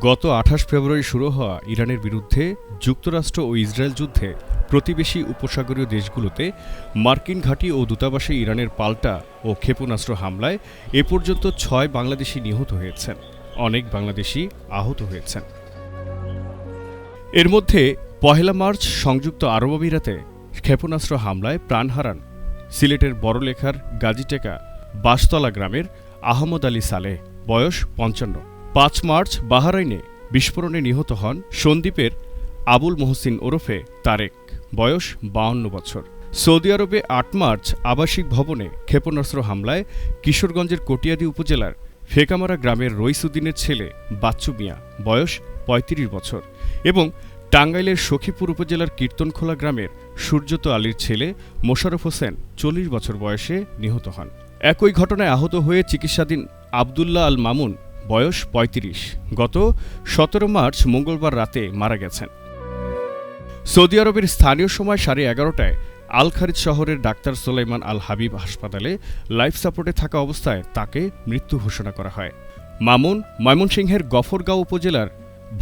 গত ২৮ ফেব্রুয়ারি শুরু হওয়া ইরানের বিরুদ্ধে যুক্তরাষ্ট্র ও ইসরায়েল যুদ্ধে প্রতিবেশী উপসাগরীয় দেশগুলোতে মার্কিন ঘাঁটি ও দূতাবাসে ইরানের পাল্টা ও ক্ষেপণাস্ত্র হামলায় এ পর্যন্ত ৬ বাংলাদেশি নিহত হয়েছেন, অনেক বাংলাদেশি আহত হয়েছেন। এর মধ্যে ১ মার্চ সংযুক্ত আরব আমিরাতে ক্ষেপণাস্ত্র হামলায় প্রাণ হারান সিলেটের বড়লেখার গাজীটেকা বাঁশতলা গ্রামের আহমদ আলী সালেহ, বয়স ৫৫। ৫ মার্চ বাহরাইনে বিস্ফোরণে নিহত হন সন্দ্বীপের আবুল মোহসিন ওরফে তারেক, বয়স ৫২ বছর। সৌদি আরবে ৮ মার্চ আবাসিক ভবনে ক্ষেপণাস্ত্র হামলায় কিশোরগঞ্জের কটিয়াদী উপজেলার ফেকামারা গ্রামের রইসুদ্দিনের ছেলে বাচ্চু মিয়া, বয়স ৩৫ বছর এবং টাঙ্গাইলের সখীপুর উপজেলার কীর্তনখোলা গ্রামের সূর্যত আলীর ছেলে মোশাররফ হোসেন ৪০ বছর বয়সে নিহত হন। একই ঘটনায় আহত হয়ে চিকিৎসাধীন আবদুল্লাহ আল মামুন, বয়স ৩৫, গত ১৭ মার্চ মঙ্গলবার রাতে মারা গেছেন। সৌদি আরবের স্থানীয় সময় ১১:৩০টায় আল খারিজ শহরের ডাক্তার সোলাইমান আল হাবিব হাসপাতালে লাইফ সাপোর্টে থাকা অবস্থায় তাকে মৃত্যু ঘোষণা করা হয়। মামুন ময়মনসিংহের গফরগাঁও উপজেলার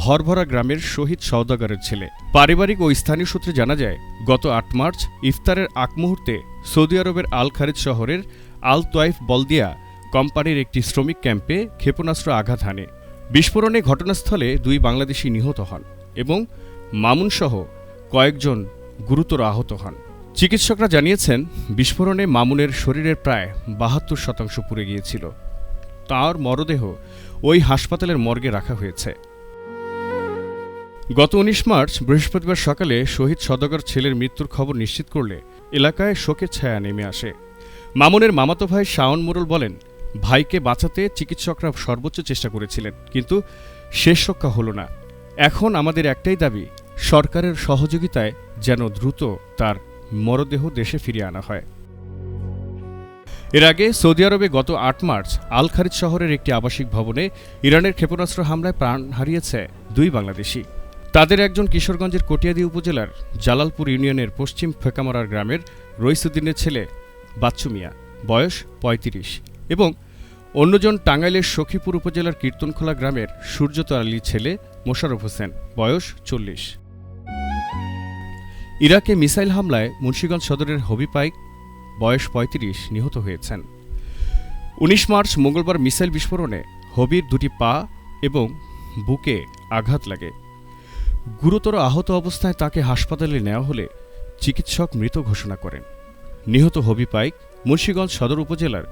ভরভরা গ্রামের শহীদ সওদাগরের ছেলে। পারিবারিক ও স্থানীয় সূত্রে জানা যায়, গত ৮ মার্চ ইফতারের আগ মুহূর্তে সৌদি আরবের আল খারিজ শহরের আল তোয়াইফ বলদিয়া কোম্পানির একটি শ্রমিক ক্যাম্পে ক্ষেপণাস্ত্র আঘাত হানে। বিস্ফোরণে ঘটনাস্থলে ২ বাংলাদেশি নিহত হন এবং মামুনসহ কয়েকজন গুরুতর আহত হন। চিকিৎসকরা জানিয়েছেন, বিস্ফোরণে মামুনের শরীরের প্রায় ৭২% পুড়ে গিয়েছিল। তাঁর মরদেহ ওই হাসপাতালের মর্গে রাখা হয়েছে। গত ১৯ মার্চ বৃহস্পতিবার সকালে শহীদ সওদাগর ছেলের মৃত্যুর খবর নিশ্চিত করলে এলাকায় শোকের ছায়া নেমে আসে। মামুনের মামাতো ভাই শাওন মোড়ল বলেন, ভাইকে বাঁচাতে চিকিৎসকরা সর্বোচ্চ চেষ্টা করেছিলেন, কিন্তু শেষ রক্ষা হল না। এখন আমাদের একটাই দাবি, সরকারের সহযোগিতায় যেন দ্রুত তার মরদেহ দেশে ফিরিয়ে আনা হয়। এর আগে সৌদি আরবে গত ৮ মার্চ আল খারিজ শহরের একটি আবাসিক ভবনে ইরানের ক্ষেপণাস্ত্র হামলায় প্রাণ হারিয়েছে ২ বাংলাদেশি। তাদের একজন কিশোরগঞ্জের কটিয়াদী উপজেলার জালালপুর ইউনিয়নের পশ্চিম ফেকামারার গ্রামের রইসুদ্দিনের ছেলে বাচ্চু মিয়া, বয়স ৩৫ এবং অন্যজন টাঙ্গাইলের সখীপুর উপজেলার কীর্তনখোলা গ্রামের সূর্যত আলীর ছেলে মোশাররফ হোসেন, বয়স ৪০। ইরাকে মিসাইল হামলায় মুন্সিগঞ্জ সদরের হবি পাইক, বয়স ৩৫, নিহত হয়েছেন। ১৯ মার্চ মঙ্গলবার মিসাইল বিস্ফোরণে হবির ২টি পা এবং বুকে আঘাত লাগে। গুরুতর আহত অবস্থায় তাকে হাসপাতালে নেওয়া হলে চিকিৎসক মৃত ঘোষণা করেন। নিহত হবি পাইক মুন্সিগঞ্জ সদর উপজেলার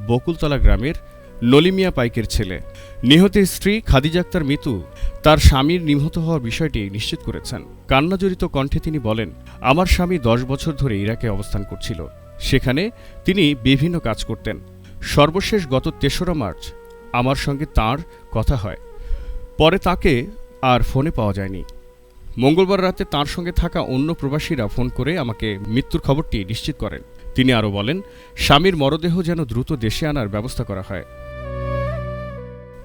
বকুলতলা গ্রামের নলিমিয়া পাইকের ছেলে। নিহতের স্ত্রী খাদিজা আক্তার মিতু তার স্বামীর নিহত হওয়ার বিষয়টি নিশ্চিত করেছেন। কান্নাজড়িত কণ্ঠে তিনি বলেন, আমার স্বামী ১০ বছর ধরে ইরাকে অবস্থান করছিল। সেখানে তিনি বিভিন্ন কাজ করতেন। সর্বশেষ গত ৩রা মার্চ আমার সঙ্গে তাঁর কথা হয়, পরে তাকে আর ফোনে পাওয়া যায়নি। মঙ্গলবার রাতে তাঁর সঙ্গে থাকা অন্য প্রবাসীরা ফোন করে আমাকে মৃত্যুর খবরটি নিশ্চিত করেন। তিনি আরও বলেন, স্বামীর মরদেহ যেন দ্রুত দেশে আনার ব্যবস্থা করা হয়।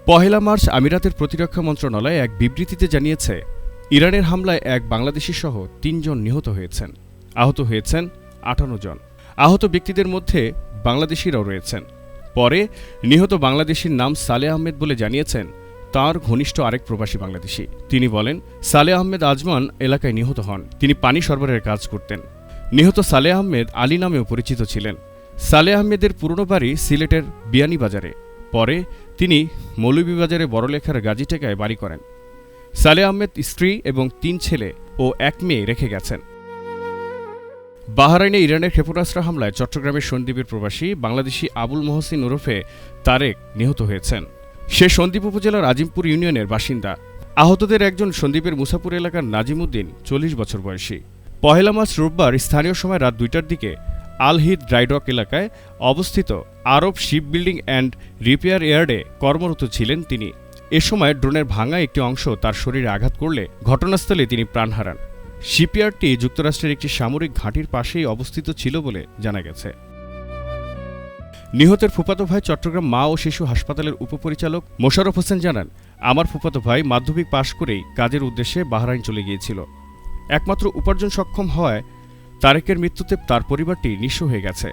১ মার্চ আমিরাতের প্রতিরক্ষা মন্ত্রণালয় এক বিবৃতিতে জানিয়েছে, ইরানের হামলায় এক বাংলাদেশি সহ ৩ জন নিহত হয়েছেন। আহত হয়েছেন ৫৮ জন। আহত ব্যক্তিদের মধ্যে বাংলাদেশিরাও রয়েছেন। পরে নিহত বাংলাদেশির নাম সালেহ আহমেদ বলে জানিয়েছেন তাঁর ঘনিষ্ঠ আরেক প্রবাসী বাংলাদেশি। তিনি বলেন, সালেহ আহমেদ আজমান এলাকায় নিহত হন। তিনি পানি সরবরাহের কাজ করতেন। নিহত সালেহ আহমেদ আলী নামেও পরিচিত ছিলেন। সালেহ আহমেদের পুরনো বাড়ি সিলেটের বিয়ানীবাজারে। পরে তিনি মৌলভীবাজারে বড়লেখার গাজীটেকায় বাড়ি করেন। সালেহ আহমেদ স্ত্রী এবং ৩ ছেলে ও ১ মেয়ে রেখে গেছেন। বাহরাইনে ইরানের ক্ষেপণাস্ত্র হামলায় চট্টগ্রামের সন্দ্বীপের প্রবাসী বাংলাদেশি আবুল মোহসিন ওরফে তারেক নিহত হয়েছেন। সে সন্দ্বীপ উপজেলার আজিমপুর ইউনিয়নের বাসিন্দা। আহতদের একজন সন্দ্বীপের মুসাপুর এলাকার নাজিম উদ্দিন, ৪০ বছর বয়সী। ১ মার্চ রোববার স্থানীয় সময় রাত ২টার দিকে আল হিদ ড্রাইডক এলাকায় অবস্থিত আরব শিপ বিল্ডিং অ্যান্ড রিপেয়ার ইয়ার্ডে কর্মরত ছিলেন তিনি। এ সময় ড্রোনের ভাঙা একটি অংশ তার শরীরে আঘাত করলে ঘটনাস্থলে তিনি প্রাণ হারান। শিপইয়ার্ডটি যুক্তরাষ্ট্রের একটি সামরিক ঘাঁটির পাশেই অবস্থিত ছিল বলে জানা গেছে। নিহতের ফুফাতো ভাই চট্টগ্রাম মা ও শিশু হাসপাতালের উপপরিচালক মোশাররফ হোসেন জানান, আমার ফুফাতো ভাই মাধ্যমিক পাশ করেই কাজের উদ্দেশ্যে বাহরাইন চলে গিয়েছিল। একমাত্র উপার্জন সক্ষম হওয়ায় তারেকের মৃত্যুতে তার পরিবারটি নিঃস্ব হয়ে গেছে।